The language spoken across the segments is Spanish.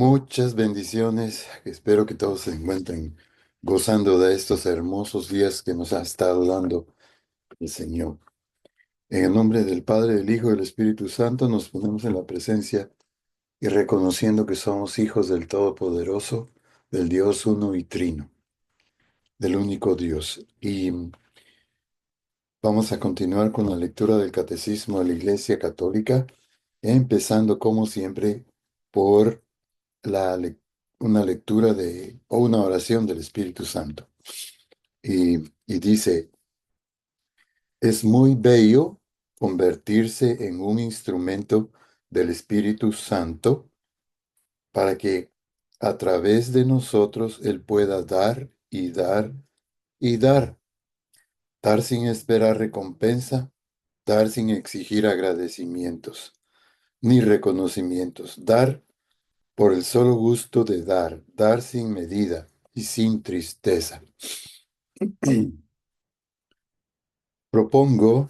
Muchas bendiciones. Espero que todos se encuentren gozando de estos hermosos días que nos ha estado dando el Señor. En el nombre del Padre, del Hijo y del Espíritu Santo nos ponemos en la presencia y reconociendo que somos hijos del Todopoderoso, del Dios uno y trino, del único Dios. Y vamos a continuar con la lectura del Catecismo de la Iglesia Católica, empezando como siempre por la, lec- una lectura o una oración del Espíritu Santo. Y dice, es muy bello convertirse en un instrumento del Espíritu Santo para que a través de nosotros Él pueda dar y dar y dar sin esperar recompensa, dar sin exigir agradecimientos ni reconocimientos, dar por el solo gusto de dar sin medida y sin tristeza. Propongo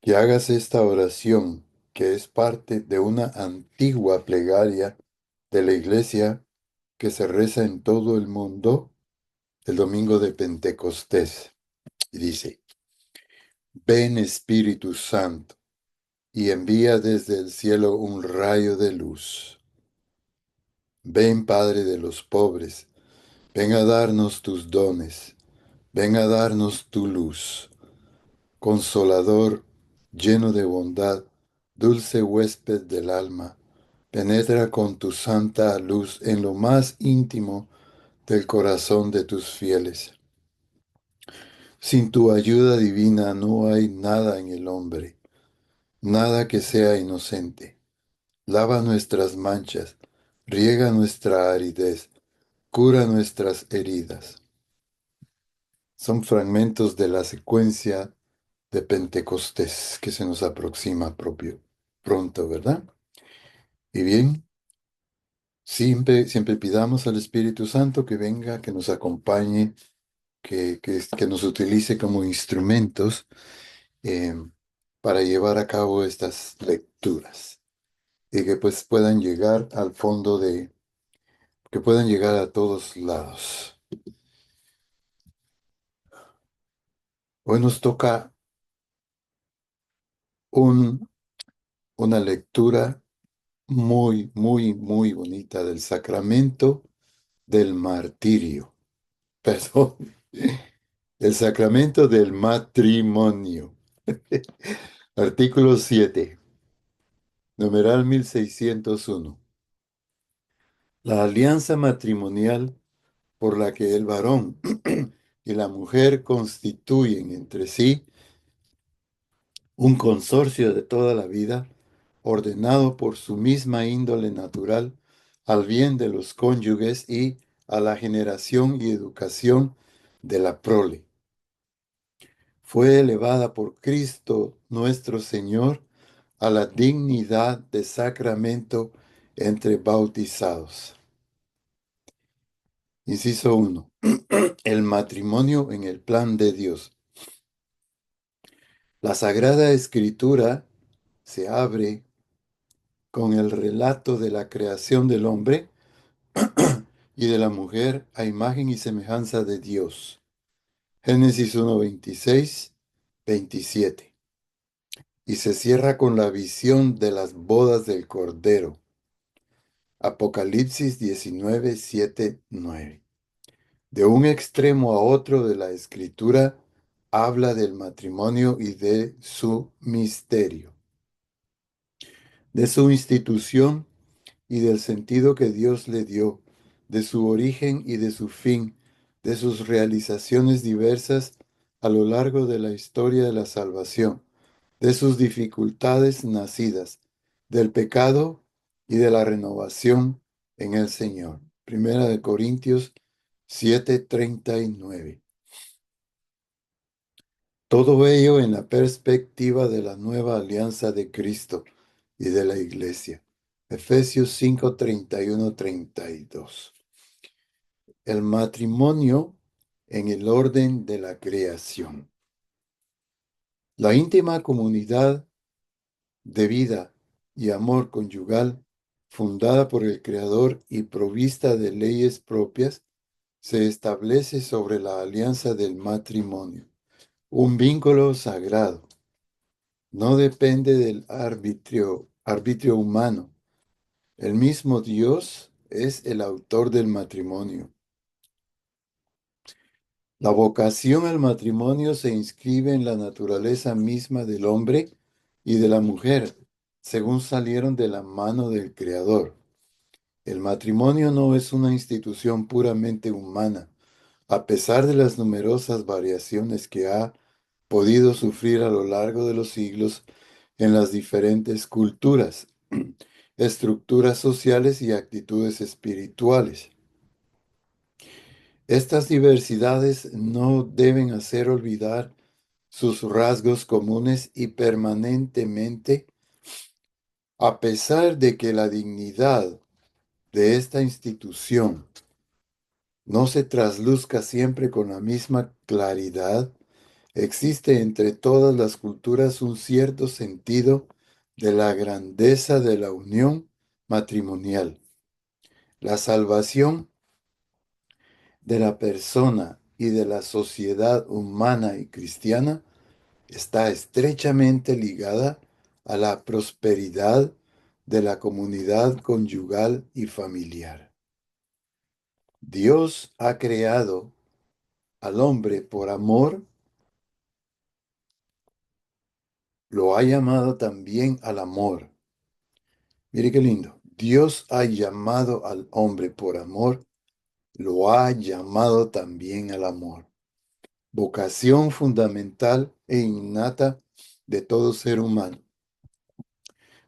que hagas esta oración, que es parte de una antigua plegaria de la Iglesia que se reza en todo el mundo el domingo de Pentecostés. Y dice, ven Espíritu Santo y envía desde el cielo un rayo de luz. Ven Padre de los pobres, ven a darnos tus dones, ven a darnos tu luz. Consolador, lleno de bondad, dulce huésped del alma, penetra con tu santa luz en lo más íntimo del corazón de tus fieles. Sin tu ayuda divina no hay nada en el hombre, nada que sea inocente. Lava nuestras manchas, riega nuestra aridez, cura nuestras heridas. Son fragmentos de la secuencia de Pentecostés que se nos aproxima pronto, ¿verdad? Y bien, siempre pidamos al Espíritu Santo que venga, que nos acompañe, que nos utilice como instrumentos eh, para llevar a cabo estas lecturas y que pues puedan llegar al fondo que puedan llegar a todos lados. Hoy nos toca un, una lectura muy bonita del sacramento del martirio. Perdón, el sacramento del matrimonio. Artículo 7, numeral 1601. La alianza matrimonial por la que el varón y la mujer constituyen entre sí un consorcio de toda la vida, ordenado por su misma índole natural al bien de los cónyuges y a la generación y educación de la prole. Fue elevada por Cristo nuestro Señor a la dignidad de sacramento entre bautizados. Inciso 1. El matrimonio en el plan de Dios. La Sagrada Escritura se abre con el relato de la creación del hombre y de la mujer a imagen y semejanza de Dios. Génesis 1, 26, 27. Y se cierra con la visión de las bodas del Cordero. Apocalipsis 19, 7, 9. De un extremo a otro de la escritura habla del matrimonio y de su misterio, de su institución y del sentido que Dios le dio, de su origen y de su fin, de sus realizaciones diversas a lo largo de la historia de la salvación, de sus dificultades nacidas, del pecado y de la renovación en el Señor. Primera de Corintios 7:39. Todo ello en la perspectiva de la nueva alianza de Cristo y de la Iglesia. Efesios 5:31, 32. El matrimonio en el orden de la creación. La íntima comunidad de vida y amor conyugal fundada por el Creador y provista de leyes propias, se establece sobre la alianza del matrimonio, un vínculo sagrado. No depende del arbitrio humano. El mismo Dios es el autor del matrimonio. La vocación al matrimonio se inscribe en la naturaleza misma del hombre y de la mujer, según salieron de la mano del Creador. El matrimonio no es una institución puramente humana, a pesar de las numerosas variaciones que ha podido sufrir a lo largo de los siglos en las diferentes culturas, estructuras sociales y actitudes espirituales. Estas diversidades no deben hacer olvidar sus rasgos comunes y permanentemente, a pesar de que la dignidad de esta institución no se trasluzca siempre con la misma claridad, existe entre todas las culturas un cierto sentido de la grandeza de la unión matrimonial. La salvación de la persona y de la sociedad humana y cristiana está estrechamente ligada a la prosperidad de la comunidad conyugal y familiar. Dios ha creado al hombre por amor, lo ha llamado también al amor. Mire qué lindo. Dios ha llamado al hombre por amor, lo ha llamado también al amor. Vocación fundamental e innata de todo ser humano.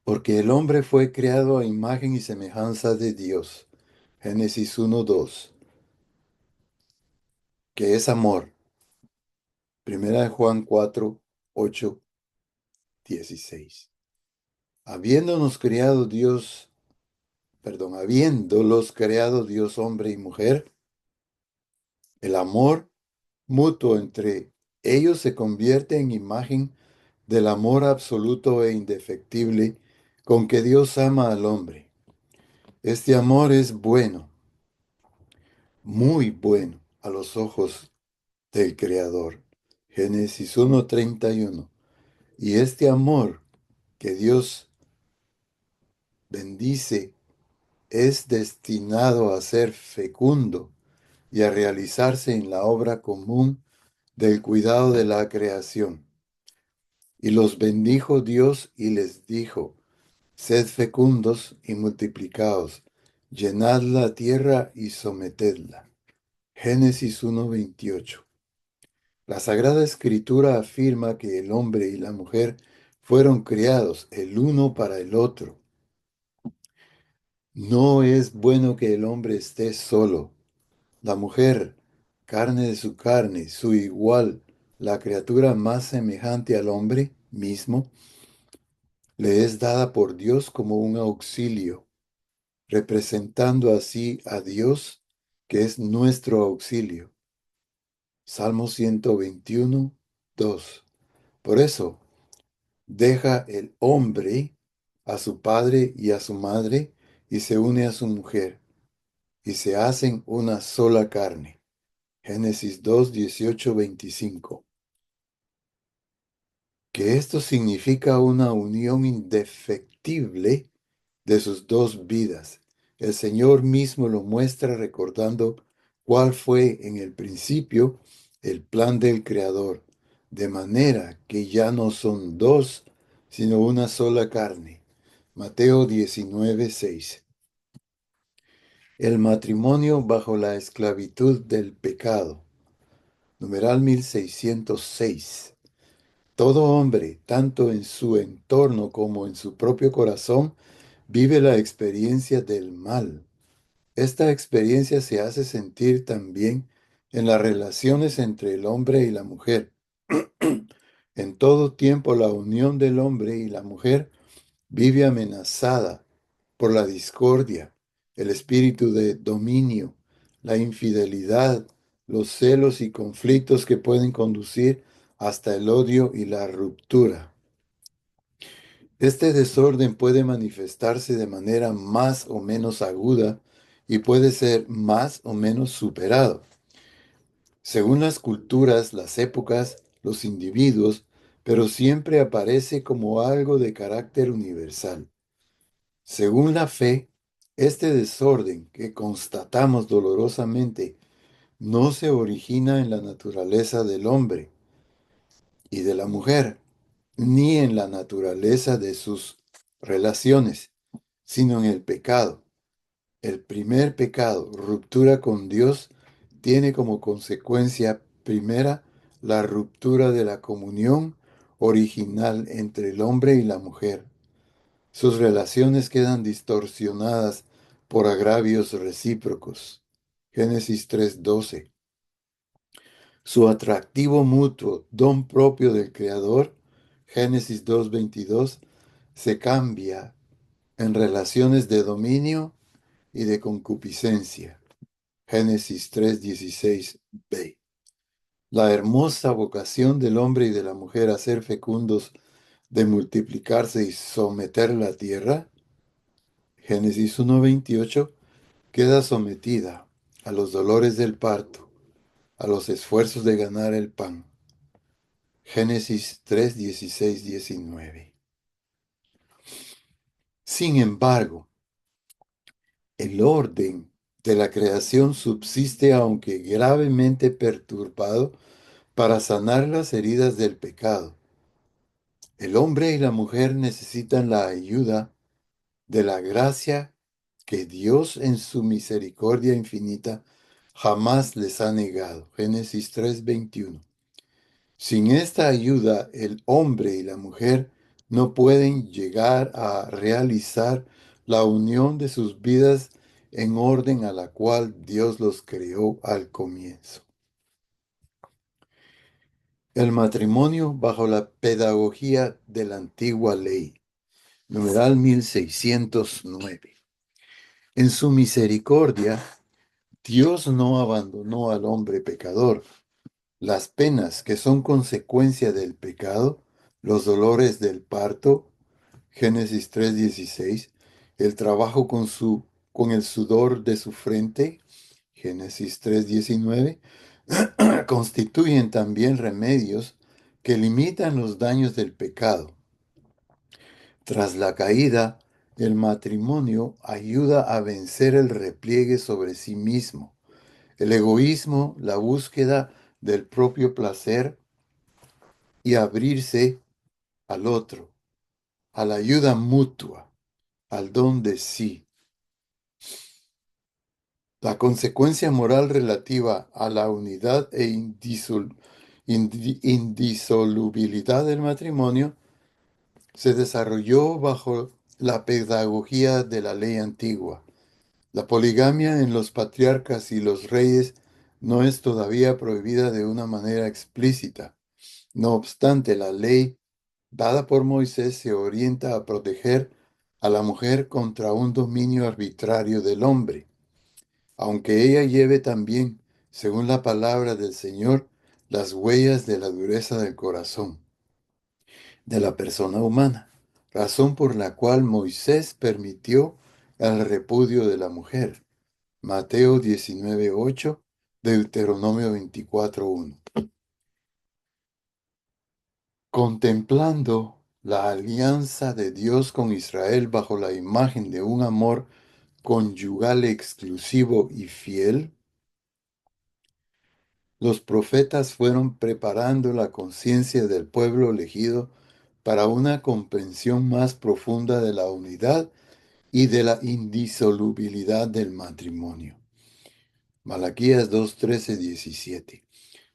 Porque el hombre fue creado a imagen y semejanza de Dios. Génesis 1:2, que es amor. Primera de Juan 4:8-16. Habiéndonos creado Dios, habiéndolos creado Dios hombre y mujer, el amor mutuo entre ellos se convierte en imagen del amor absoluto e indefectible con que Dios ama al hombre. Este amor es bueno, muy bueno a los ojos del Creador. Génesis 1:31. Y este amor que Dios bendice es destinado a ser fecundo y a realizarse en la obra común del cuidado de la creación. Y los bendijo Dios y les dijo: sed fecundos y multiplicaos, llenad la tierra y sometedla. Génesis 1:28. La Sagrada Escritura afirma que el hombre y la mujer fueron creados el uno para el otro. No es bueno que el hombre esté solo. La mujer, carne de su carne, su igual, la criatura más semejante al hombre mismo, le es dada por Dios como un auxilio, representando así a Dios, que es nuestro auxilio. Salmo 121:2. Por eso, deja el hombre a su padre y a su madre y se une a su mujer, y se hacen una sola carne. Génesis 2:18-25. Que esto significa una unión indefectible de sus dos vidas. El Señor mismo lo muestra recordando cuál fue en el principio el plan del Creador, de manera que ya no son dos, sino una sola carne. Mateo 19:6. El matrimonio bajo la esclavitud del pecado. Numeral 1606. Todo hombre, tanto en su entorno como en su propio corazón, vive la experiencia del mal. Esta experiencia se hace sentir también en las relaciones entre el hombre y la mujer. En todo tiempo la unión del hombre y la mujer vive amenazada por la discordia, el espíritu de dominio, la infidelidad, los celos y conflictos que pueden conducir hasta el odio y la ruptura. Este desorden puede manifestarse de manera más o menos aguda y puede ser más o menos superado, según las culturas, las épocas, los individuos, pero siempre aparece como algo de carácter universal. Según la fe, este desorden que constatamos dolorosamente no se origina en la naturaleza del hombre y de la mujer, ni en la naturaleza de sus relaciones, sino en el pecado. El primer pecado, ruptura con Dios, tiene como consecuencia primera la ruptura de la comunión original entre el hombre y la mujer. Sus relaciones quedan distorsionadas por agravios recíprocos. Génesis 3:12. Su atractivo mutuo, don propio del Creador, Génesis 2:22, se cambia en relaciones de dominio y de concupiscencia. Génesis 3:16b. La hermosa vocación del hombre y de la mujer a ser fecundos, de multiplicarse y someter la tierra, Génesis 1:28, queda sometida a los dolores del parto, a los esfuerzos de ganar el pan. Génesis 3:16-19. Sin embargo, el orden de la creación subsiste aunque gravemente perturbado para sanar las heridas del pecado. El hombre y la mujer necesitan la ayuda de la gracia que Dios en su misericordia infinita jamás les ha negado. Génesis 3:21. Sin esta ayuda, el hombre y la mujer no pueden llegar a realizar la unión de sus vidas en orden a la cual Dios los creó al comienzo. El matrimonio bajo la pedagogía de la antigua ley. Numeral 1609. En su misericordia, Dios no abandonó al hombre pecador. Las penas que son consecuencia del pecado, los dolores del parto, Génesis 3:16, el trabajo con el sudor de su frente, Génesis 3:19, constituyen también remedios que limitan los daños del pecado. Tras la caída, el matrimonio ayuda a vencer el repliegue sobre sí mismo, el egoísmo, la búsqueda del propio placer y abrirse al otro, a la ayuda mutua, al don de sí. La consecuencia moral relativa a la unidad e indisolubilidad del matrimonio se desarrolló bajo la pedagogía de la ley antigua. La poligamia en los patriarcas y los reyes no es todavía prohibida de una manera explícita. No obstante, la ley dada por Moisés se orienta a proteger a la mujer contra un dominio arbitrario del hombre, aunque ella lleve también, según la palabra del Señor, las huellas de la dureza del corazón de la persona humana, razón por la cual Moisés permitió el repudio de la mujer. Mateo 19:8, Deuteronomio 24:1. Contemplando la alianza de Dios con Israel bajo la imagen de un amor conyugal exclusivo y fiel, los profetas fueron preparando la conciencia del pueblo elegido para una comprensión más profunda de la unidad y de la indisolubilidad del matrimonio. Malaquías 2:13-17.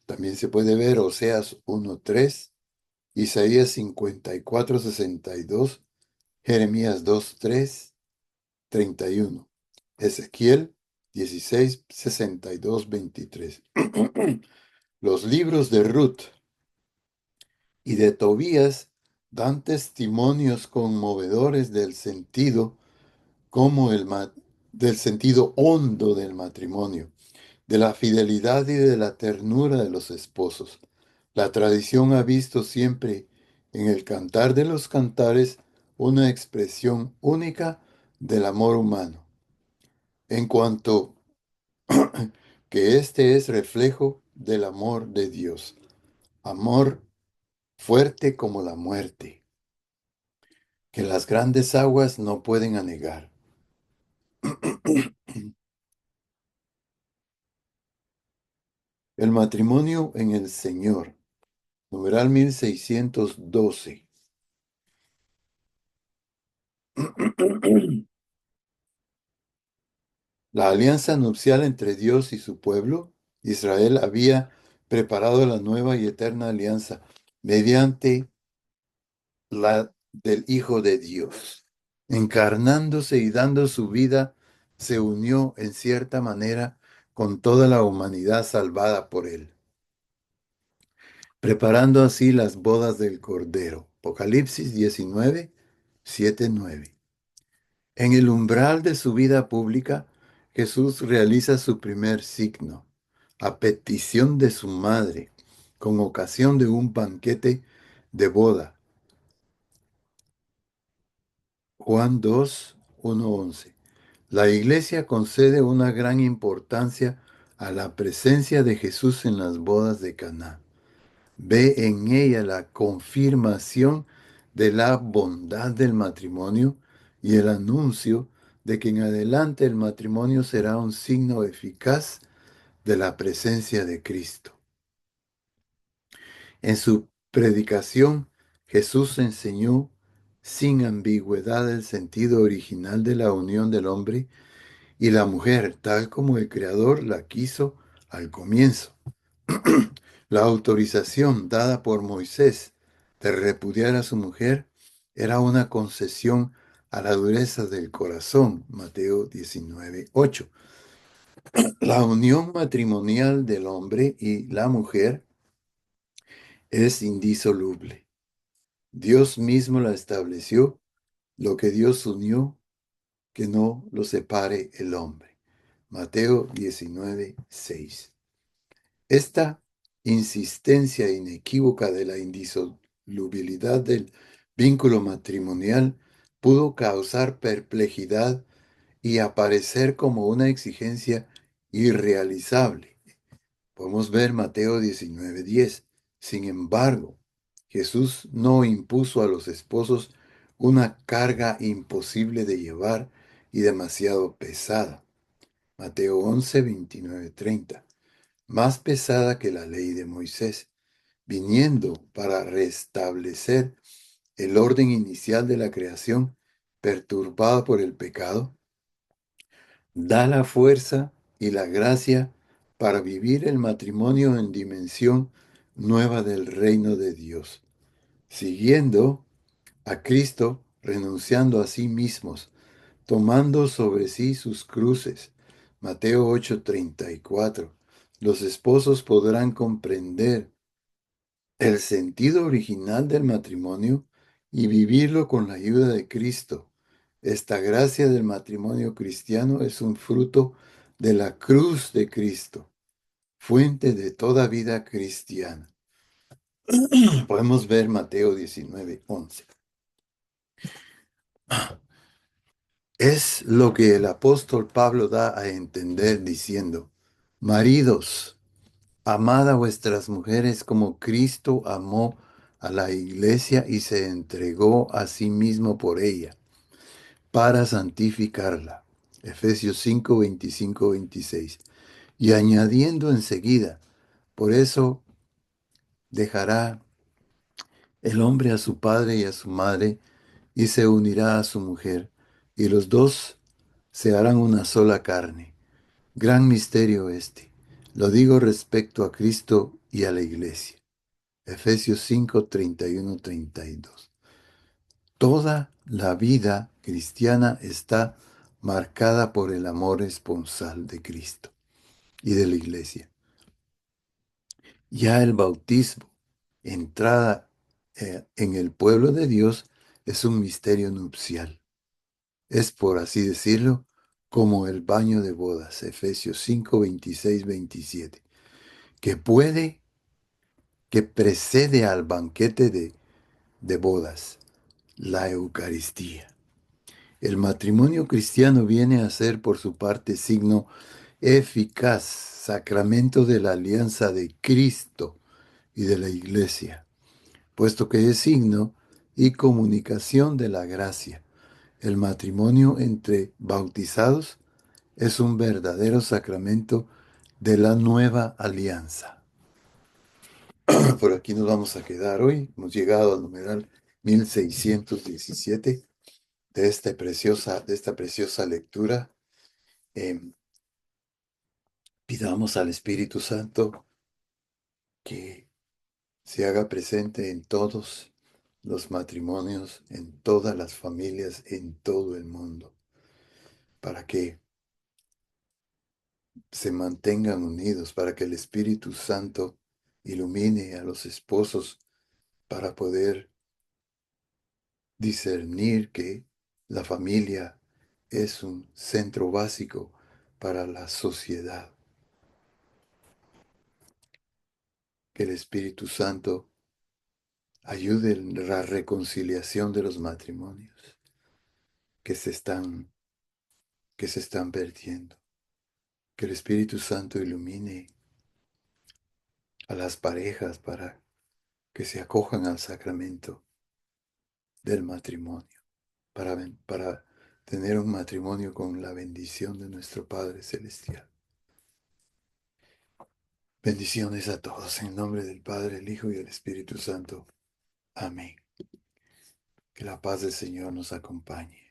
También se puede ver Oseas 1:3, Isaías 54:62, Jeremías 2:3-31, Ezequiel 16:62-23. Los libros de Ruth y de Tobías dan testimonios conmovedores del sentido del sentido hondo del matrimonio, de la fidelidad y de la ternura de los esposos. La tradición ha visto siempre en el Cantar de los Cantares una expresión única del amor humano, en cuanto que este es reflejo del amor de Dios, amor fuerte como la muerte, que las grandes aguas no pueden anegar. El matrimonio en el Señor, numeral 1612. La alianza nupcial entre Dios y su pueblo, Israel, había preparado la nueva y eterna alianza mediante la del Hijo de Dios. Encarnándose y dando su vida, se unió en cierta manera con toda la humanidad salvada por él, preparando así las bodas del Cordero. Apocalipsis 19, 7, 9. En el umbral de su vida pública, Jesús realiza su primer signo, a petición de su madre, con ocasión de un banquete de boda. Juan 2, 1, 11. La Iglesia concede una gran importancia a la presencia de Jesús en las bodas de Caná. Ve en ella la confirmación de la bondad del matrimonio y el anuncio de que en adelante el matrimonio será un signo eficaz de la presencia de Cristo. En su predicación, Jesús enseñó sin ambigüedad el sentido original de la unión del hombre y la mujer, tal como el Creador la quiso al comienzo. La autorización dada por Moisés de repudiar a su mujer era una concesión a la dureza del corazón. Mateo 19:8. La unión matrimonial del hombre y la mujer es indisoluble. Dios mismo la estableció. Lo que Dios unió, que no lo separe el hombre. Mateo 19:6. Esta insistencia inequívoca de la indisolubilidad del vínculo matrimonial pudo causar perplejidad y aparecer como una exigencia irrealizable. Podemos ver Mateo 19:10. Sin embargo, Jesús no impuso a los esposos una carga imposible de llevar y demasiado pesada. Mateo 11:29-30. Más pesada que la ley de Moisés, viniendo para restablecer el orden inicial de la creación perturbada por el pecado, da la fuerza y la gracia para vivir el matrimonio en dimensión nueva del reino de Dios, siguiendo a Cristo, renunciando a sí mismos, tomando sobre sí sus cruces. Mateo 8:34. Los esposos podrán comprender el sentido original del matrimonio y vivirlo con la ayuda de Cristo. Esta gracia del matrimonio cristiano es un fruto de la cruz de Cristo, fuente de toda vida cristiana. Podemos ver Mateo 19:11. Es lo que el apóstol Pablo da a entender diciendo, maridos, amad a vuestras mujeres como Cristo amó a la iglesia y se entregó a sí mismo por ella, para santificarla. Efesios 5, 25, 26. Y añadiendo enseguida, por eso dejará el hombre a su padre y a su madre, y se unirá a su mujer, y los dos se harán una sola carne. Gran misterio este. Lo digo respecto a Cristo y a la iglesia. Efesios 5, 31, 32. Toda la vida cristiana está marcada por el amor esponsal de Cristo y de la iglesia. Ya el bautismo, entrada en el pueblo de Dios, es un misterio nupcial. Es, por así decirlo, como el baño de bodas, Efesios 5, 26, 27, que precede al banquete de bodas. la Eucaristía. El matrimonio cristiano viene a ser, por su parte, signo eficaz, sacramento de la alianza de Cristo y de la Iglesia, puesto que es signo y comunicación de la gracia. El matrimonio entre bautizados es un verdadero sacramento de la nueva alianza. Por aquí nos vamos a quedar hoy. Hemos llegado al numeral 1617 de esta preciosa lectura. Em, Pidamos al Espíritu Santo que se haga presente en todos los matrimonios, en todas las familias, en todo el mundo, para que se mantengan unidos, para que el Espíritu Santo ilumine a los esposos para poder discernir que la familia es un centro básico para la sociedad, que el Espíritu Santo ayude en la reconciliación de los matrimonios que se están, que se están perdiendo, que el Espíritu Santo ilumine a las parejas para que se acojan al sacramento del matrimonio, para tener un matrimonio con la bendición de nuestro Padre Celestial. Bendiciones a todos en nombre del Padre, el Hijo y el Espíritu Santo. Amén. Que la paz del Señor nos acompañe.